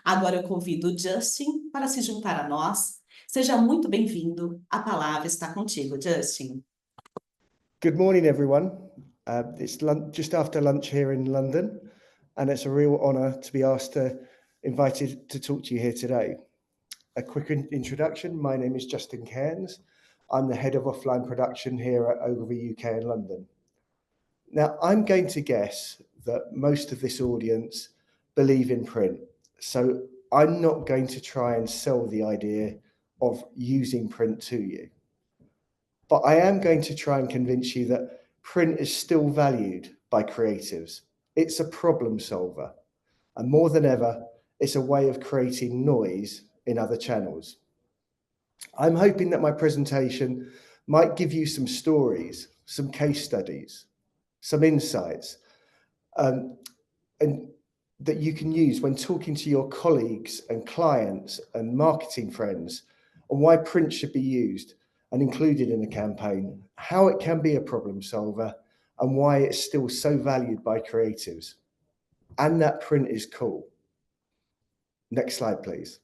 Agora eu convido o Justin para se juntar a nós. Seja muito bem-vindo. A palavra está contigo, Justin. Good morning, everyone. It's just after lunch here in London, and it's a real honour to be invited to talk to you here today. A quick introduction. My name is Justin Cairns. I'm the head of offline production here at Ogilvy UK in London. Now, I'm going to guess that most of this audience believe in print, so I'm not going to try and sell the idea of using print to you. But I am going to try and convince you that print is still valued by creatives. It's a problem solver, and more than ever, it's a way of creating noise in other channels. I'm hoping that my presentation might give you some stories, some case studies, some insights, and that you can use when talking to your colleagues and clients and marketing friends on why print should be used and included in a campaign, how it can be a problem solver, and why it's still so valued by creatives, and that print is cool. Next slide, please.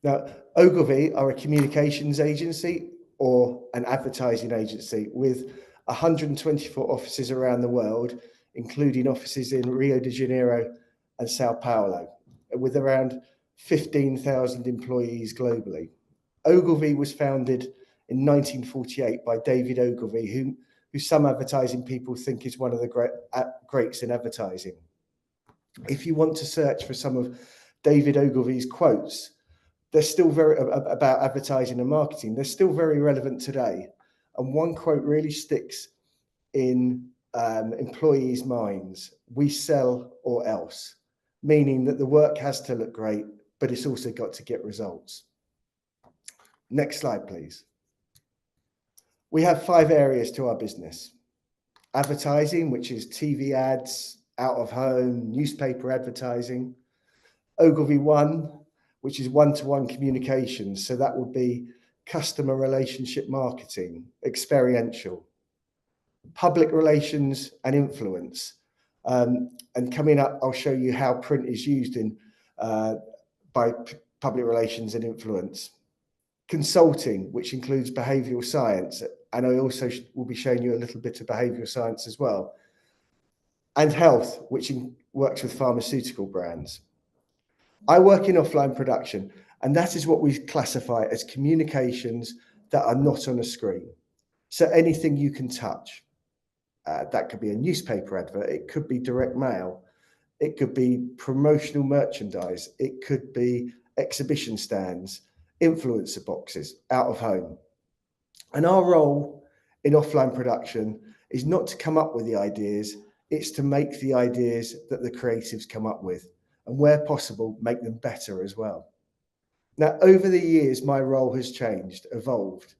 Now, Ogilvy are a communications agency or an advertising agency with 124 offices around the world, including offices in Rio de Janeiro and Sao Paulo, with around 15,000 employees globally. Ogilvy was founded in 1948 by David Ogilvy, who some advertising people think is one of the greats in advertising. If you want to search for some of David Ogilvy's quotes, they're still very about advertising and marketing. They're still very relevant today. And one quote really sticks in employees' minds: "We sell or else," meaning that the work has to look great, but it's also got to get results. Next slide, please. We have 5 areas to our business. Advertising, which is TV ads, out of home, newspaper advertising. Ogilvy One, which is one-to-one communications. So that would be customer relationship marketing, experiential. Public relations and influence. And coming up, I'll show you how print is used by public relations and influence. Consulting, which includes behavioural science, and I also will be showing you a little bit of behavioural science as well. And health, which works with pharmaceutical brands. I work in offline production, and that is what we classify as communications that are not on a screen. So anything you can touch. That could be a newspaper advert, it could be direct mail, it could be promotional merchandise, it could be exhibition stands, influencer boxes, out of home. And our role in offline production is not to come up with the ideas, it's to make the ideas that the creatives come up with, and where possible, make them better as well. Now, over the years, my role has changed, evolved.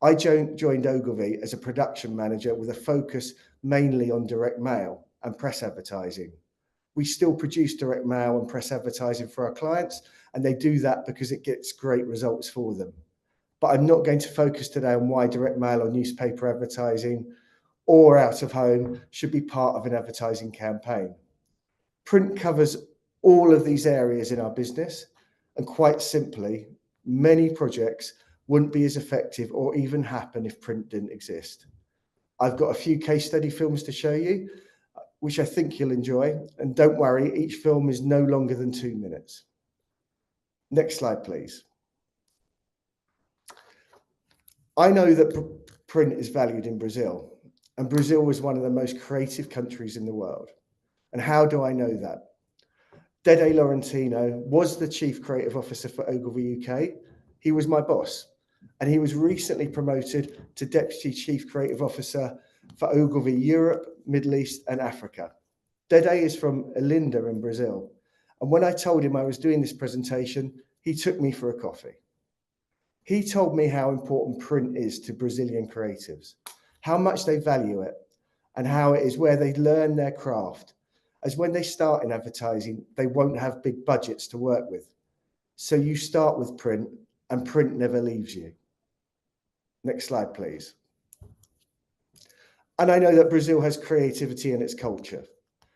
I joined Ogilvy as a production manager with a focus mainly on direct mail and press advertising. We still produce direct mail and press advertising for our clients, and they do that because it gets great results for them. But I'm not going to focus today on why direct mail or newspaper advertising or out of home should be part of an advertising campaign. Print covers all of these areas in our business, and quite simply, many projects wouldn't be as effective or even happen if print didn't exist. I've got a few case study films to show you, which I think you'll enjoy. And don't worry, each film is no longer than 2 minutes. Next slide, please. I know that print is valued in Brazil, and Brazil is one of the most creative countries in the world. And how do I know that? Dede Laurentino was the Chief Creative Officer for Ogilvy UK. He was my boss, and he was recently promoted to Deputy Chief Creative Officer for Ogilvy Europe, Middle East and Africa. Dede is from Olinda in Brazil, and when I told him I was doing this presentation, he took me for a coffee. He told me how important print is to Brazilian creatives, how much they value it, and how it is where they learn their craft, as when they start in advertising, they won't have big budgets to work with. So you start with print, and print never leaves you. Next slide, please. And I know that Brazil has creativity in its culture.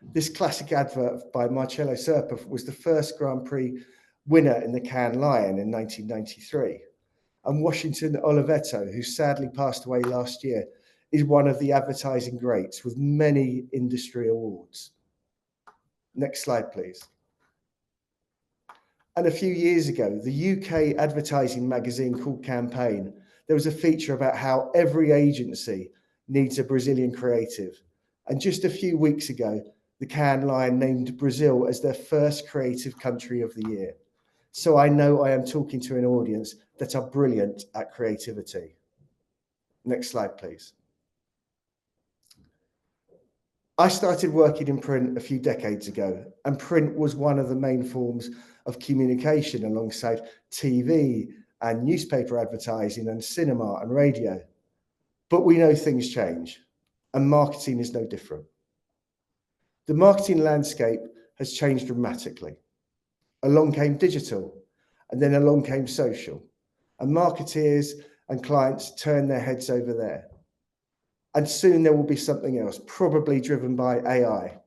This classic advert by Marcello Serpa was the first Grand Prix winner in the Cannes Lion in 1993. And Washington Olivetto, who sadly passed away last year, is one of the advertising greats with many industry awards. Next slide, please. And a few years ago, the UK advertising magazine called Campaign, there was a feature about how every agency needs a Brazilian creative. And just a few weeks ago, the Cannes Lion named Brazil as their first creative country of the year. So I know I am talking to an audience that are brilliant at creativity. Next slide, please. I started working in print a few decades ago, and print was one of the main forms of communication alongside TV and newspaper advertising and cinema and radio. But we know things change, and marketing is no different. The marketing landscape has changed dramatically. Along came digital, and then along came social, and marketeers and clients turned their heads over there. And soon there will be something else, probably driven by AI,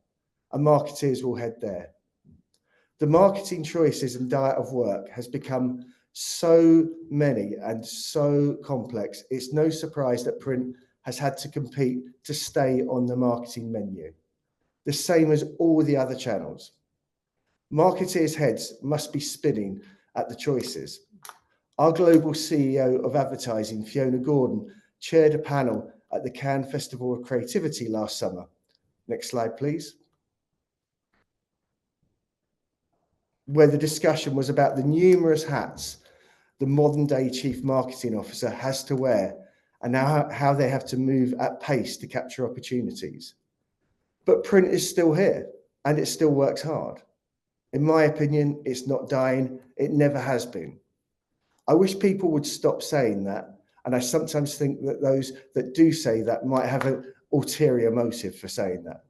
and marketeers will head there. The marketing choices and diet of work has become so many and so complex, it's no surprise that print has had to compete to stay on the marketing menu, the same as all the other channels. Marketeers' heads must be spinning at the choices. Our global CEO of advertising, Fiona Gordon, chaired a panel at the Cannes Festival of Creativity last summer. Next slide, please. Where the discussion was about the numerous hats the modern day chief marketing officer has to wear and how they have to move at pace to capture opportunities. But print is still here and it still works hard. In my opinion, it's not dying. It never has been. I wish people would stop saying that. And I sometimes think that those that do say that might have an ulterior motive for saying that.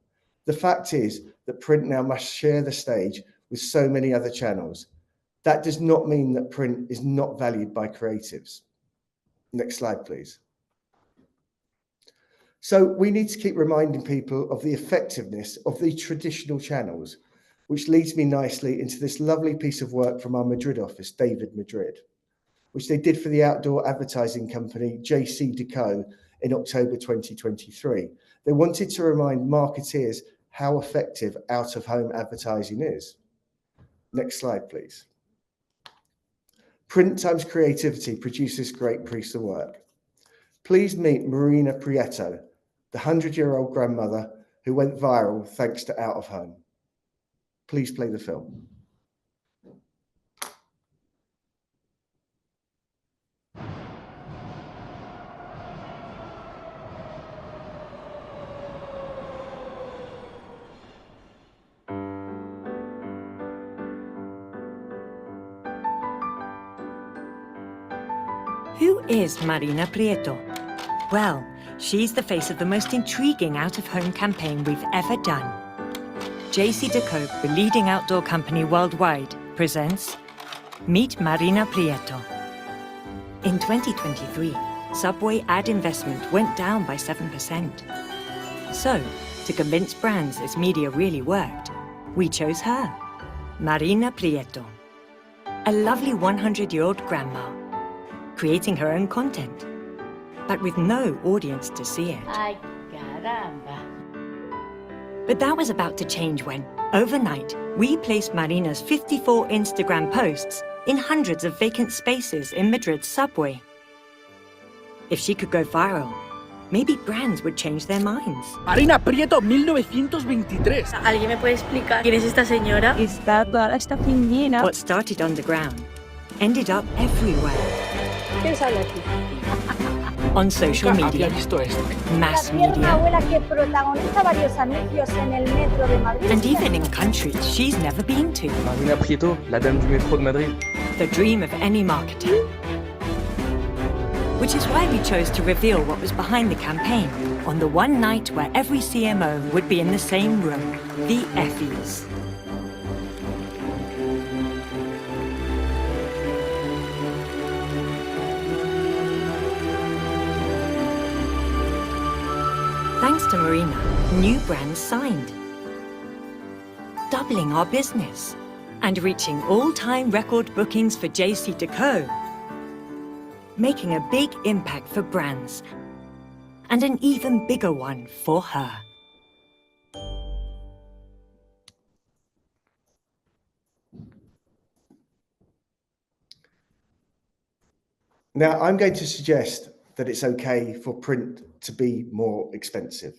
The fact is that print now must share the stage with so many other channels. That does not mean that print is not valued by creatives. Next slide, please. So we need to keep reminding people of the effectiveness of the traditional channels, which leads me nicely into this lovely piece of work from our Madrid office, David Madrid, which they did for the outdoor advertising company JCDecaux in October 2023. They wanted to remind marketeers how effective out-of-home advertising is. Next slide, please. Print times creativity produces this great piece of work. Please meet Marina Prieto, the 100-year-old grandmother who went viral thanks to out-of-home. Please play the film. Who is Marina Prieto? Well, she's the face of the most intriguing out-of-home campaign we've ever done. JCDecaux, the leading outdoor company worldwide, presents Meet Marina Prieto. In 2023, Subway ad investment went down by 7%. So, to convince brands its media really worked, we chose her, Marina Prieto, a lovely 100-year-old grandma, creating her own content, but with no audience to see it. Ay, caramba. But that was about to change when, overnight, we placed Marina's 54 Instagram posts in hundreds of vacant spaces in Madrid's subway. If she could go viral, maybe brands would change their minds. Marina Prieto, 1923. ¿Alguien me puede explicar quién es esta señora? Está toda esta piscina. What started underground ended up everywhere. ¿Quién sale aquí? On social Nunca media, había visto esto. mass Tiene una media, abuela que protagoniza varios anuncios en el metro de Madrid. and even in countries she's never been to. Marina Prieto, la dame du métro de Madrid. The dream of any marketer. Which is why we chose to reveal what was behind the campaign on the one night where every CMO would be in the same room, the Effies. Thanks to Marina, new brands signed. doubling our business and reaching all-time record bookings for JC Deco, making a big impact for brands and an even bigger one for her. Now, I'm going to suggest that it's okay for print to be more expensive.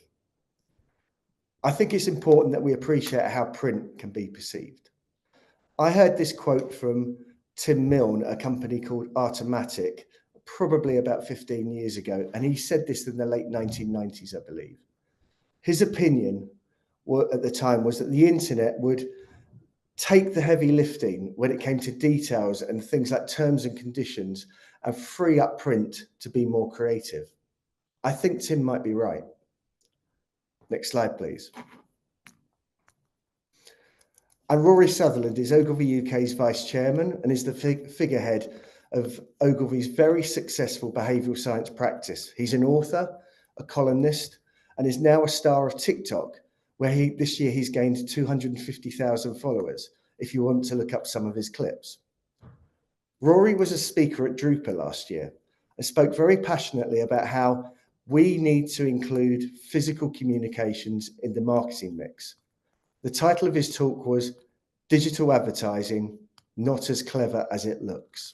I think it's important that we appreciate how print can be perceived. I heard this quote from Tim Milne, a company called Artomatic, probably about 15 years ago, and he said this in the late 1990s, I believe. His opinion at the time was that the internet would take the heavy lifting when it came to details and things like terms and conditions and free up print to be more creative. I think Tim might be right. Next slide, please. And Rory Sutherland is Ogilvy UK's vice chairman and is the figurehead of Ogilvy's very successful behavioural science practice. He's an author, a columnist, and is now a star of TikTok, where this year he's gained 250,000 followers, if you want to look up some of his clips. Rory was a speaker at Drupal last year and spoke very passionately about how we need to include physical communications in the marketing mix. The title of his talk was Digital Advertising, Not as Clever as It Looks.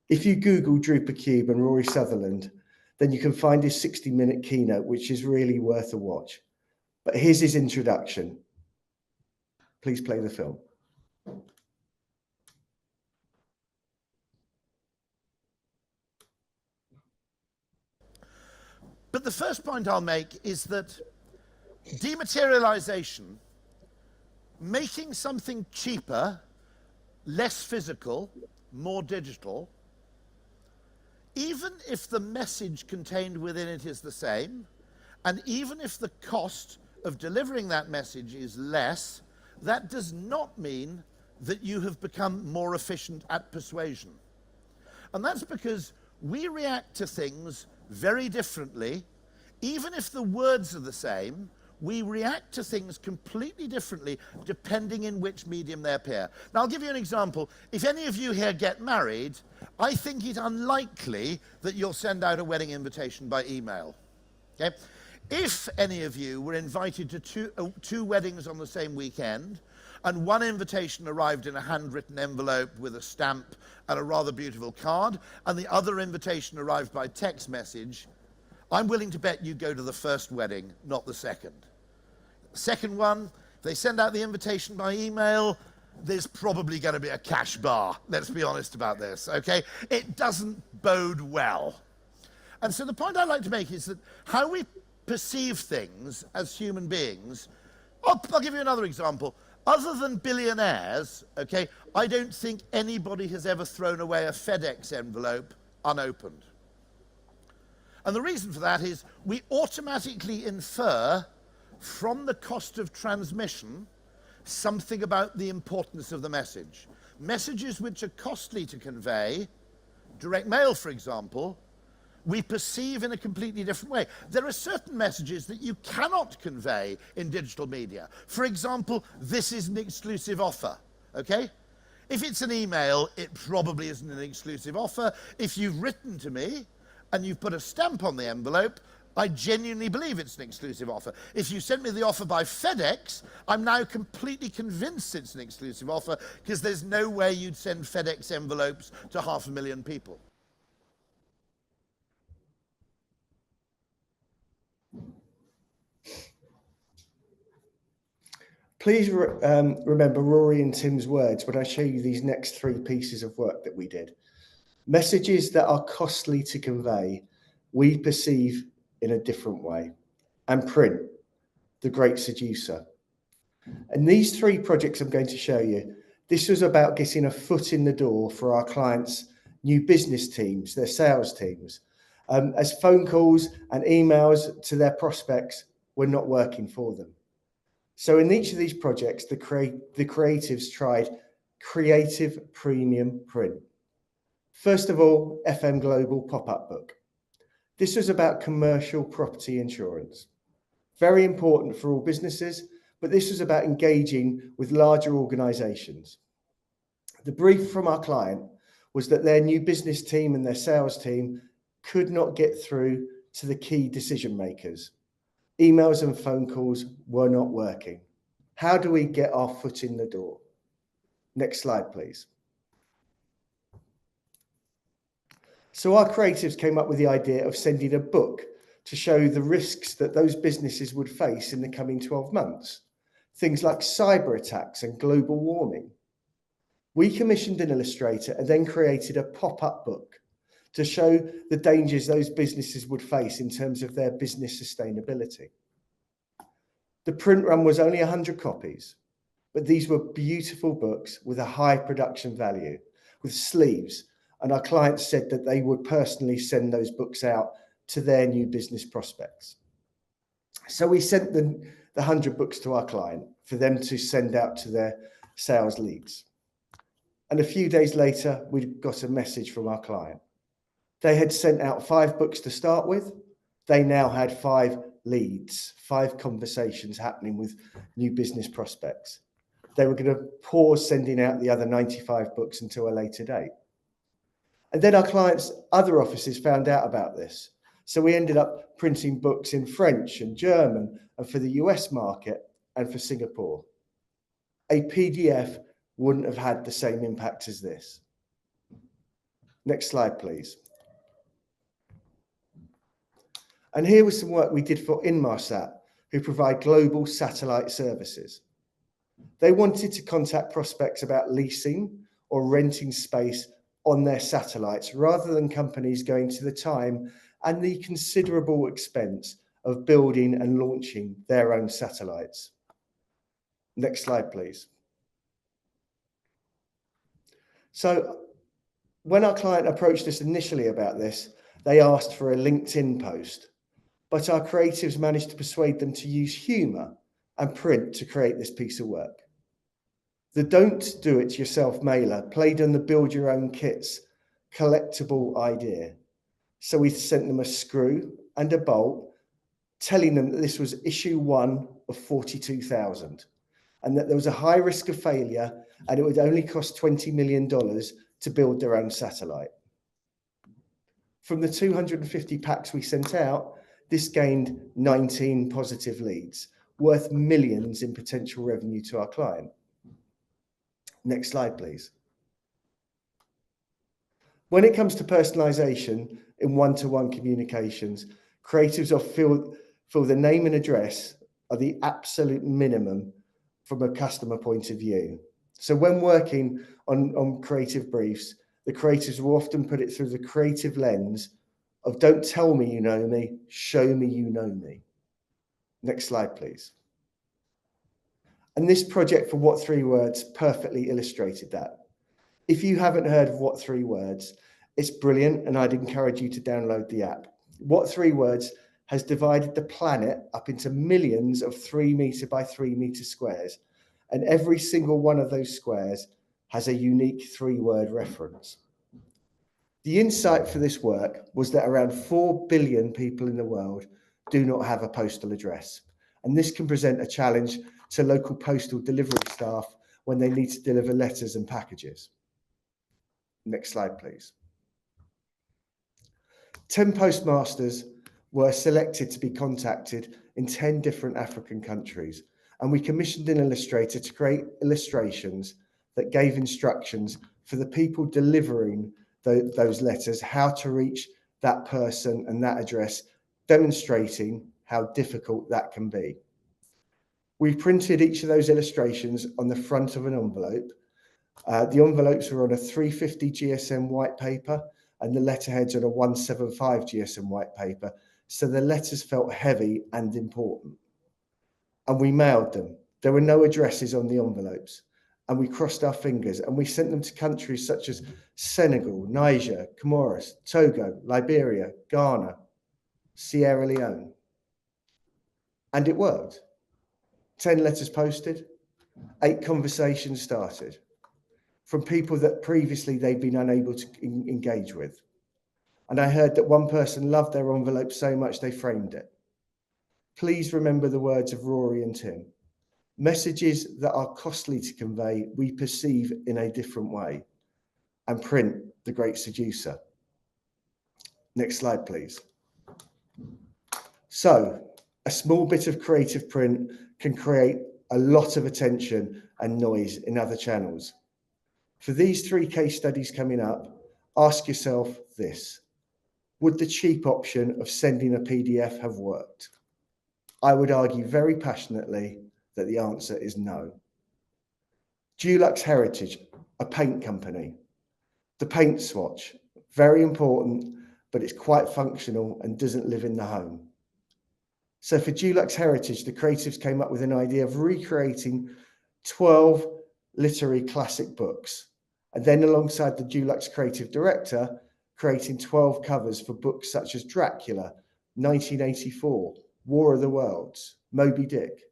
If you Google Drupal Cube and Rory Sutherland, then you can find his 60-minute keynote, which is really worth a watch. But here's his introduction. Please play the film. But the first point I'll make is that dematerialization, making something cheaper, less physical, more digital, even if the message contained within it is the same, and even if the cost of delivering that message is less, that does not mean that you have become more efficient at persuasion. And that's because we react to things very differently. Even if the words are the same, we react to things completely differently depending in which medium they appear. Now, I'll give you an example. If any of you here get married, I think it's unlikely that you'll send out a wedding invitation by email. Okay? If any of you were invited to two weddings on the same weekend, and one invitation arrived in a handwritten envelope with a stamp and a rather beautiful card, and the other invitation arrived by text message, I'm willing to bet you go to the first wedding, not the second. The second one, if they send out the invitation by email, there's probably going to be a cash bar. Let's be honest about this, okay? It doesn't bode well. And so the point I'd like to make is that how we perceive things as human beings, I'll give you another example. Other than billionaires, okay, I don't think anybody has ever thrown away a FedEx envelope unopened. And the reason for that is we automatically infer from the cost of transmission something about the importance of the message. Messages which are costly to convey, direct mail, for example, we perceive in a completely different way. There are certain messages that you cannot convey in digital media. For example, this is an exclusive offer, okay? If it's an email, it probably isn't an exclusive offer. If you've written to me and you've put a stamp on the envelope, I genuinely believe it's an exclusive offer. If you sent me the offer by FedEx, I'm now completely convinced it's an exclusive offer because there's no way you'd send FedEx envelopes to 500,000 people. Please remember Rory and Tim's words when I show you these next three pieces of work that we did. Messages that are costly to convey, we perceive in a different way. And print, the great seducer. And these three projects I'm going to show you, this was about getting a foot in the door for our clients' new business teams, their sales teams, as phone calls and emails to their prospects were not working for them. So in each of these projects, the creatives tried creative premium print. First of all, FM Global pop-up book. This was about commercial property insurance. Very important for all businesses, but this was about engaging with larger organisations. The brief from our client was that their new business team and their sales team could not get through to the key decision makers. Emails and phone calls were not working. How do we get our foot in the door? Next slide, please. So our creatives came up with the idea of sending a book to show the risks that those businesses would face in the coming 12 months. Things like cyber attacks and global warming. We commissioned an illustrator and then created a pop-up book to show the dangers those businesses would face in terms of their business sustainability. The print run was only 100 copies, but these were beautiful books with a high production value, with sleeves, and our clients said that they would personally send those books out to their new business prospects. So we sent the 100 books to our client for them to send out to their sales leads. And a few days later, we got a message from our client. They had sent out 5 books to start with. They now had 5 leads, 5 conversations happening with new business prospects. They were going to pause sending out the other 95 books until a later date. And then our clients' other offices found out about this. So we ended up printing books in French and German and for the US market and for Singapore. A PDF wouldn't have had the same impact as this. Next slide, please. And here was some work we did for Inmarsat, who provide global satellite services. They wanted to contact prospects about leasing or renting space on their satellites, rather than companies going to the time and the considerable expense of building and launching their own satellites. Next slide, please. So when our client approached us initially about this, they asked for a LinkedIn post, but our creatives managed to persuade them to use humour and print to create this piece of work. The Don't Do It Yourself mailer played on the build your own kits collectible idea. So we sent them a screw and a bolt, telling them that this was issue 1 of 42,000 and that there was a high risk of failure and it would only cost $20 million to build their own satellite. From the 250 packs we sent out, this gained 19 positive leads, worth millions in potential revenue to our client. Next slide, please. When it comes to personalization in one-to-one communications, creatives often feel the name and address are the absolute minimum from a customer point of view. So when working on creative briefs, the creatives will often put it through the creative lens of don't tell me you know me, show me you know me. Next slide, please. And this project for What 3 Words perfectly illustrated that. If you haven't heard of What 3 Words, it's brilliant and I'd encourage you to download the app. What 3 Words has divided the planet up into millions of 3 metre by 3 metre squares, and every single one of those squares has a unique 3-word reference. The insight for this work was that around 4 billion people in the world do not have a postal address, and this can present a challenge to local postal delivery staff when they need to deliver letters and packages. Next slide, please. 10 postmasters were selected to be contacted in 10 different African countries, and we commissioned an illustrator to create illustrations that gave instructions for the people delivering those letters, how to reach that person and that address, demonstrating how difficult that can be. We printed each of those illustrations on the front of an envelope. The envelopes were on a 350 GSM white paper and the letterheads on a 175 GSM white paper, so the letters felt heavy and important. And we mailed them. There were no addresses on the envelopes, and we crossed our fingers and we sent them to countries such as Senegal, Niger, Comoros, Togo, Liberia, Ghana, Sierra Leone. And it worked. 10 letters posted, 8 conversations started from people that previously they'd been unable to engage with. And I heard that one person loved their envelope so much they framed it. Please remember the words of Rory and Tim. Messages that are costly to convey, we perceive in a different way. And print, the great seducer. Next slide, please. So, a small bit of creative print can create a lot of attention and noise in other channels. For these 3 case studies coming up, ask yourself this: would the cheap option of sending a PDF have worked? I would argue very passionately that the answer is no. Dulux Heritage, a paint company. The paint swatch, very important, but it's quite functional and doesn't live in the home. So for Dulux Heritage, the creatives came up with an idea of recreating 12 literary classic books, and then alongside the Dulux creative director, creating 12 covers for books such as Dracula, 1984, War of the Worlds, Moby Dick,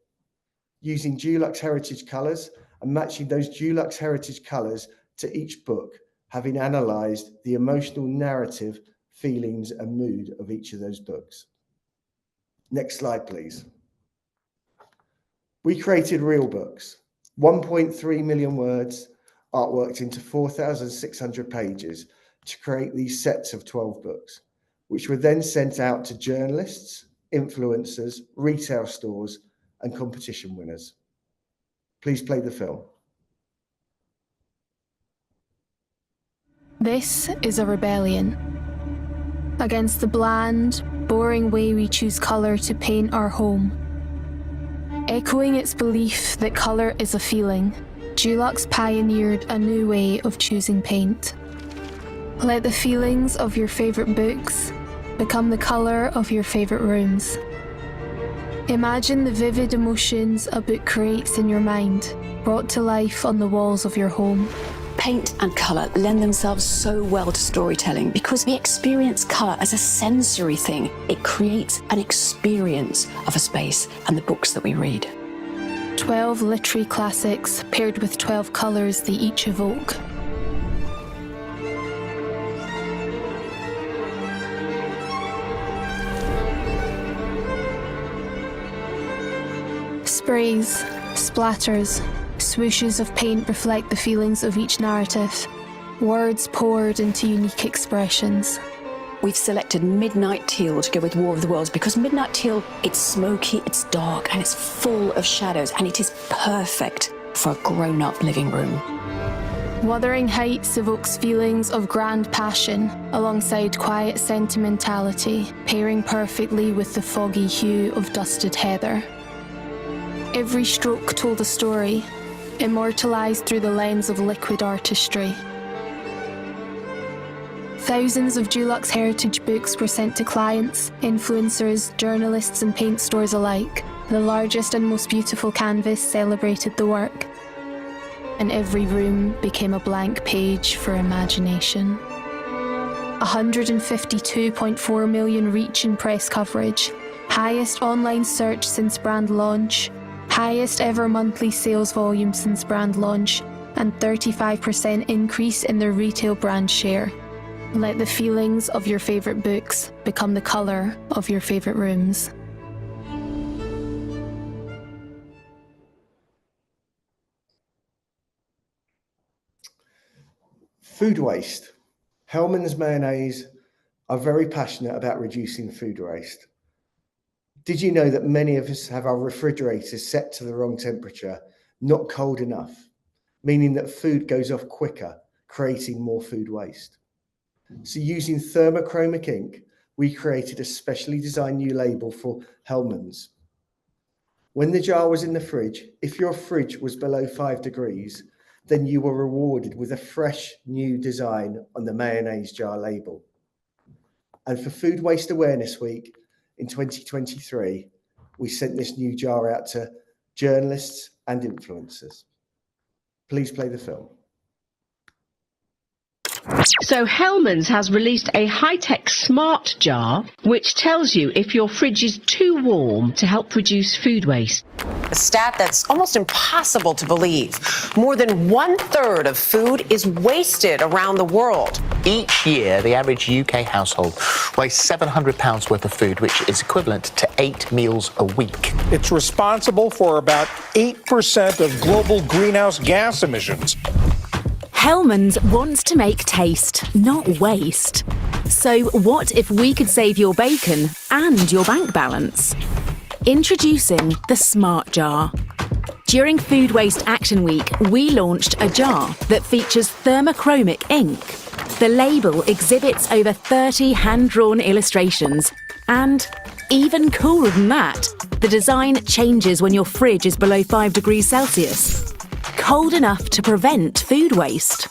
using Dulux Heritage colours and matching those Dulux Heritage colours to each book, having analysed the emotional narrative, feelings and mood of each of those books. Next slide, please. We created real books, 1.3 million words, artworked into 4,600 pages to create these sets of 12 books, which were then sent out to journalists, influencers, retail stores, and competition winners. Please play the film. This is a rebellion against the bland, boring way we choose colour to paint our home. Echoing its belief that colour is a feeling, Dulux pioneered a new way of choosing paint. Let the feelings of your favourite books become the colour of your favourite rooms. Imagine the vivid emotions a book creates in your mind, brought to life on the walls of your home. Paint and colour lend themselves so well to storytelling because we experience colour as a sensory thing. It creates an experience of a space and the books that we read. 12 literary classics paired with 12 colours they each evoke. Sprays, splatters, swooshes of paint reflect the feelings of each narrative, words poured into unique expressions. We've selected Midnight Teal to go with War of the Worlds because Midnight Teal, it's smoky, it's dark, and it's full of shadows, and it is perfect for a grown-up living room. Wuthering Heights evokes feelings of grand passion alongside quiet sentimentality, pairing perfectly with the foggy hue of dusted heather. Every stroke told a story, immortalised through the lens of liquid artistry. Thousands of Dulux Heritage books were sent to clients, influencers, journalists and paint stores alike. The largest and most beautiful canvas celebrated the work, and every room became a blank page for imagination. 152.4 million reach in press coverage, highest online search since brand launch, highest ever monthly sales volume since brand launch, and 35% increase in their retail brand share. Let the feelings of your favourite books become the colour of your favourite rooms. Food waste. Hellmann's mayonnaise are very passionate about reducing food waste. Did you know that many of us have our refrigerators set to the wrong temperature, not cold enough, meaning that food goes off quicker, creating more food waste? So using thermochromic ink, we created a specially designed new label for Hellmann's. When the jar was in the fridge, if your fridge was below 5 degrees, then you were rewarded with a fresh new design on the mayonnaise jar label. And for Food Waste Awareness Week in 2023, we sent this new jar out to journalists and influencers. Please play the film. So Hellmann's has released a high-tech smart jar which tells you if your fridge is too warm to help reduce food waste. A stat that's almost impossible to believe. More than 1/3 of food is wasted around the world. Each year, the average UK household wastes £700 worth of food, which is equivalent to 8 meals a week. It's responsible for about 8% of global greenhouse gas emissions. Hellmann's wants to make taste, not waste. So what if we could save your bacon and your bank balance? Introducing the Smart Jar. During Food Waste Action Week, we launched a jar that features thermochromic ink. The label exhibits over 30 hand-drawn illustrations. And even cooler than that, the design changes when your fridge is below 5 degrees Celsius. Cold enough to prevent food waste.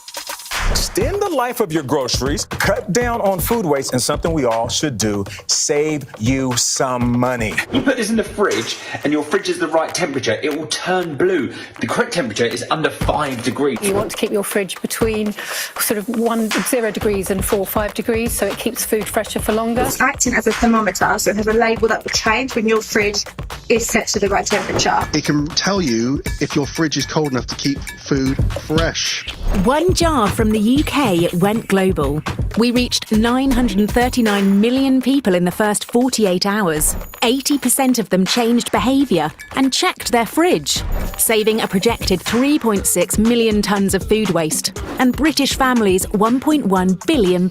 Extend the life of your groceries, cut down on food waste, and something we all should do, save you some money. You put this in the fridge and your fridge is the right temperature, it will turn blue. The correct temperature is under 5 degrees. You want to keep your fridge between sort of 0 degrees and 4 or 5 degrees so it keeps food fresher for longer. It's acting as a thermometer, so it has a label that will change when your fridge is set to the right temperature. It can tell you if your fridge is cold enough to keep food fresh. One jar from the UK went global. We reached 939 million people in the first 48 hours. 80% of them changed behaviour and checked their fridge, saving a projected 3.6 million tonnes of food waste and British families £1.1 billion.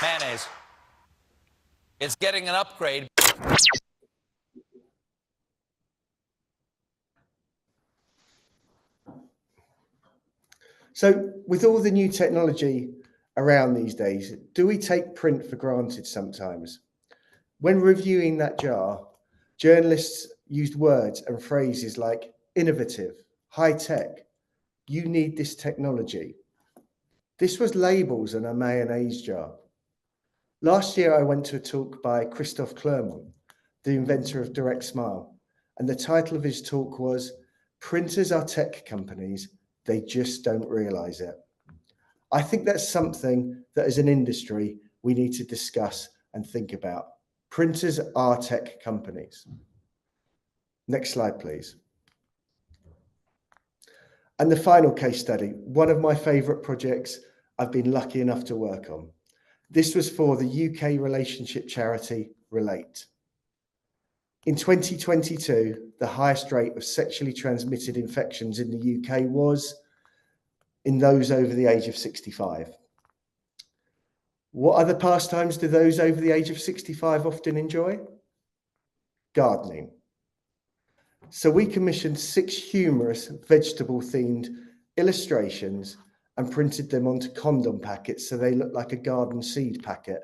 Mayonnaise. It's getting an upgrade. So with all the new technology around these days, do we take print for granted sometimes? When reviewing that jar, journalists used words and phrases like innovative, high tech, you need this technology. This was labels on a mayonnaise jar. Last year, I went to a talk by Christophe Clermont, the inventor of Direct Smile, and the title of his talk was, Printers Are Tech Companies, They Just Don't Realise It. I think that's something that as an industry, we need to discuss and think about. Printers are tech companies. Next slide, please. And the final case study, one of my favourite projects I've been lucky enough to work on. This was for the UK relationship charity Relate. In 2022, the highest rate of sexually transmitted infections in the UK was in those over the age of 65. What other pastimes do those over the age of 65 often enjoy? Gardening. So we commissioned 6 humorous vegetable-themed illustrations and printed them onto condom packets so they look like a garden seed packet,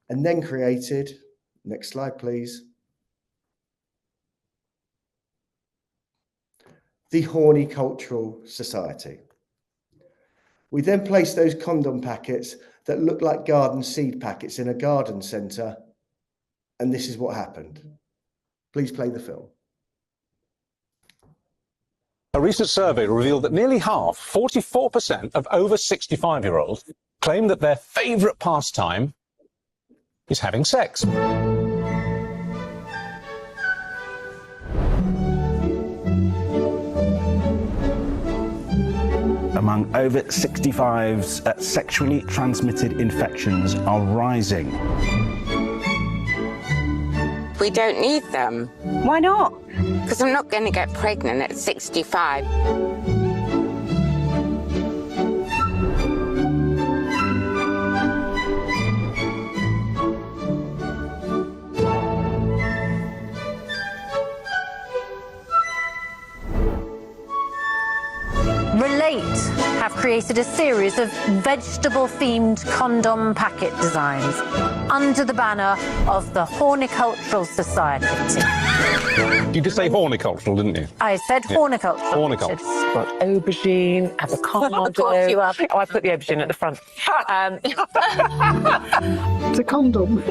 and then created, next slide please, the Hornicultural Society. We then placed those condom packets that look like garden seed packets in a garden centre, and this is what happened. Please play the film. A recent survey revealed that nearly half, 44% of over 65-year-olds claim that their favourite pastime is having sex. Among over 65s, sexually transmitted infections are rising. We don't need them. Why not? Because I'm not going to get pregnant at 65. Relate have created a series of vegetable-themed condom packet designs under the banner of the Hornicultural Society. You did say hornicultural, didn't you? I said hornicultural. Hornicultural. It's Got aubergine, avocado. You up. Oh, I put the aubergine at the front. It's a condom.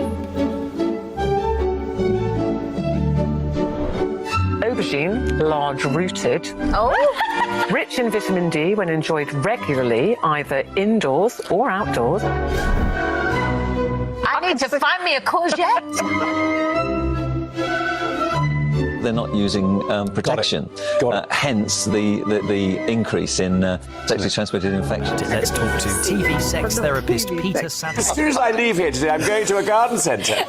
Aubergine, large-rooted. Oh! Rich in vitamin D when enjoyed regularly, either indoors or outdoors. I need to find me a courgette. they're not using protection. Hence the increase in sexually transmitted infections. Let's talk to TV sex therapist Peter Sanderson. As soon as I leave here today, I'm going to a garden centre.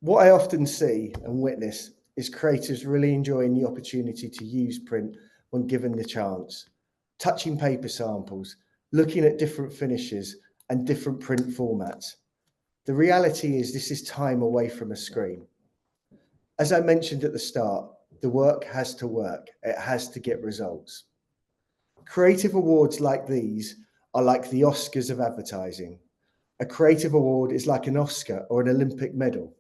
What I often see and witness is creators really enjoying the opportunity to use print when given the chance, touching paper samples, looking at different finishes and different print formats. The reality is this is time away from a screen. As I mentioned at the start, the work has to work. It has to get results. Creative awards like these are like the Oscars of advertising. A creative award is like an Oscar or an Olympic medal.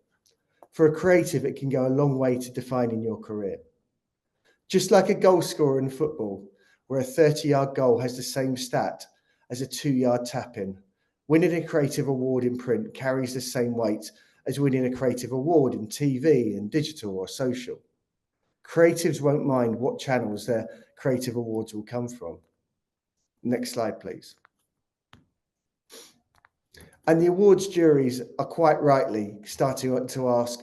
For a creative, it can go a long way to defining your career. Just like a goal scorer in football, where a 30-yard goal has the same stat as a 2-yard tap-in, winning a creative award in print carries the same weight as winning a creative award in TV and digital or social. Creatives won't mind what channels their creative awards will come from. Next slide, please. And the awards juries are quite rightly starting to ask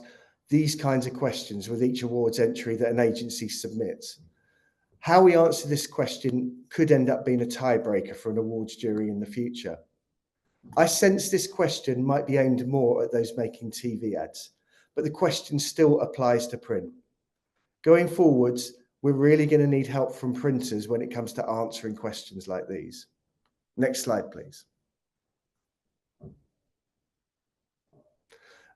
these kinds of questions with each awards entry that an agency submits. How we answer this question could end up being a tiebreaker for an awards jury in the future. I sense this question might be aimed more at those making TV ads, but the question still applies to print. Going forwards, we're really going to need help from printers when it comes to answering questions like these. Next slide, please.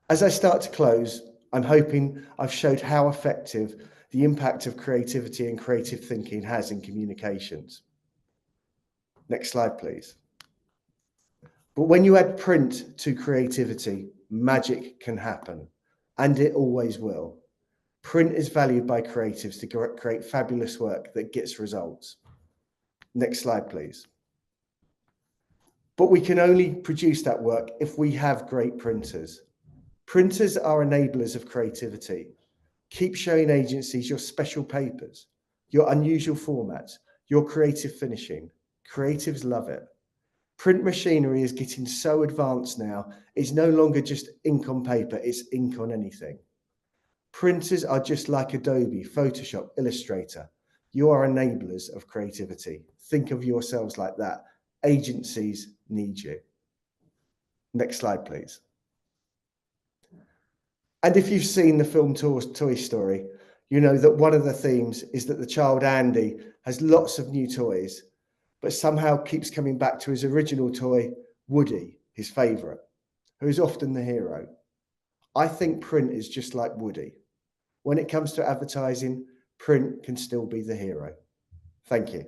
As I start to close, I'm hoping I've showed how effective the impact of creativity and creative thinking has in communications. Next slide, please. But when you add print to creativity, magic can happen, and it always will. Print is valued by creatives to create fabulous work that gets results. Next slide, please. But we can only produce that work if we have great printers. Printers are enablers of creativity. Keep showing agencies your special papers, your unusual formats, your creative finishing. Creatives love it. Print machinery is getting so advanced now, it's no longer just ink on paper, it's ink on anything. Printers are just like Adobe, Photoshop, Illustrator. You are enablers of creativity. Think of yourselves like that. Agencies need you. Next slide, please. And if you've seen the film Toy Story, you know that one of the themes is that the child Andy has lots of new toys, but somehow keeps coming back to his original toy, Woody, his favourite, who is often the hero. I think print is just like Woody. When it comes to advertising, print can still be the hero. Thank you.